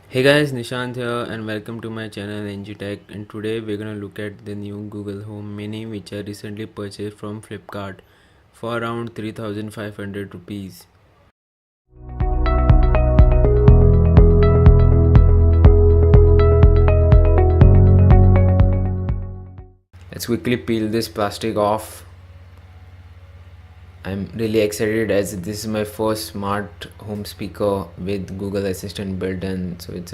Hey guys, Nishant here and welcome to my channel NG Tech, and today we're gonna look at the new Google Home Mini which I recently purchased from Flipkart for around 3500 rupees. Let's quickly peel this plastic off. I'm really excited as this is my first smart home speaker with Google Assistant built in, so it's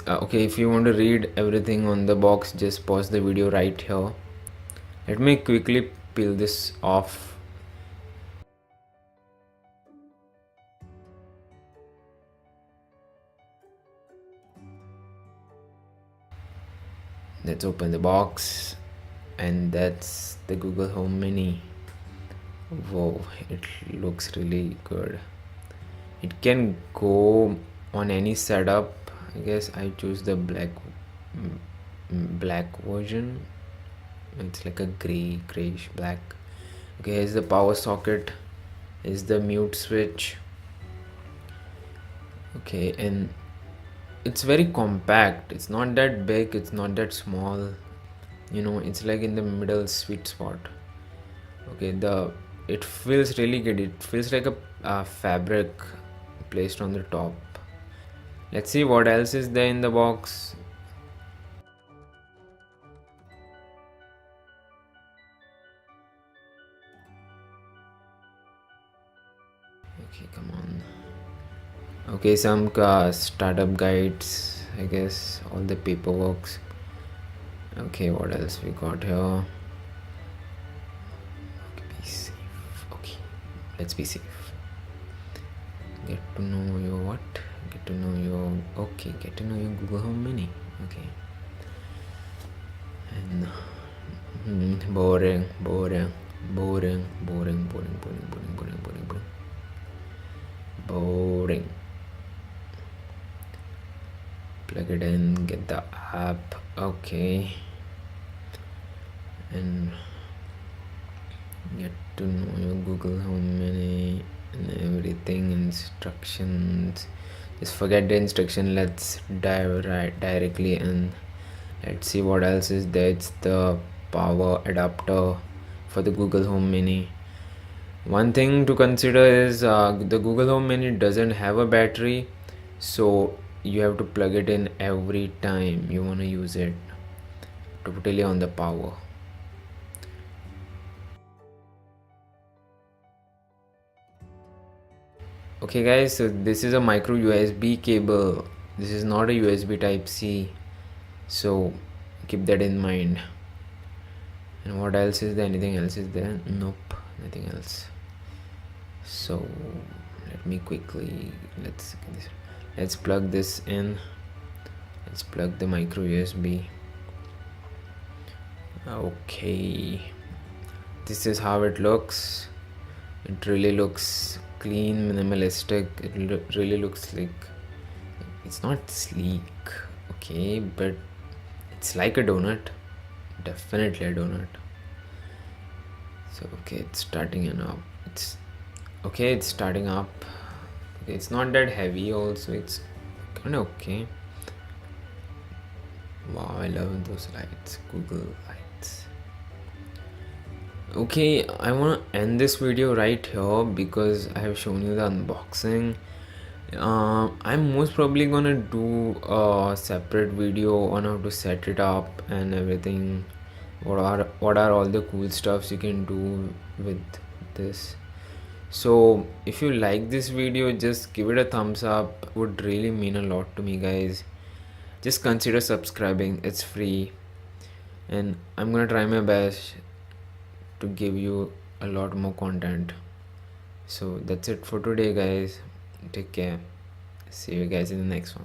okay. If you want to read everything on the box, just pause the video right here. Let me quickly peel this off. Let's open the box, and that's the Google Home Mini. Whoa, it looks really good. It can go on any setup. I guess I choose the black version. It's like a grayish black. Okay, here's the power socket. Here's the mute switch. Okay, and it's very compact. It's not that big, it's not that small. It's like in the middle sweet spot. Okay, the it feels really good. It feels like a fabric placed on the top. Let's see what else is there in the box. Okay, come on. Okay, some startup guides, I guess, all the paperwork. Okay, what else we got here? Okay, be safe. Okay, let's be safe. Get to know your what? Get to know your Get to know your Google Home Mini. Okay, and boring, boring, boring, boring, boring, boring, boring, boring, boring, boring, boring. Plug it in, get the app. Okay, and get to know your Google Home Mini and everything. Instructions, just forget the instruction. Let's dive directly in. Let's see what else is there. It's the power adapter for the Google Home Mini. One thing to consider is the Google Home Mini doesn't have a battery, so you have to plug it in every time you want to use it, totally on the power. Okay guys, so this is a micro USB cable. This is not a USB type C, so keep that in mind. And what else is there? Anything else is there? Nope, nothing else. So let me quickly let's plug this in. Let's plug the micro USB. Okay, this is how it looks. It really looks clean, minimalistic. It really looks like it's not sleek, okay, but it's like a donut, definitely a donut. So okay, it's starting up. It's starting up. Okay, it's not that heavy. Also, it's kind of okay. Wow, I love those lights, Google lights. Okay, I want to end this video right here because I have shown you the unboxing. I'm most probably gonna do a separate video on how to set it up and everything. What are all the cool stuffs you can do with this? So if you like this video, just give it a thumbs up. It would really mean a lot to me, guys. Just consider subscribing. It's free, and I'm gonna try my best to give you a lot more content. So that's it for today, guys. Take care. See you guys in the next one.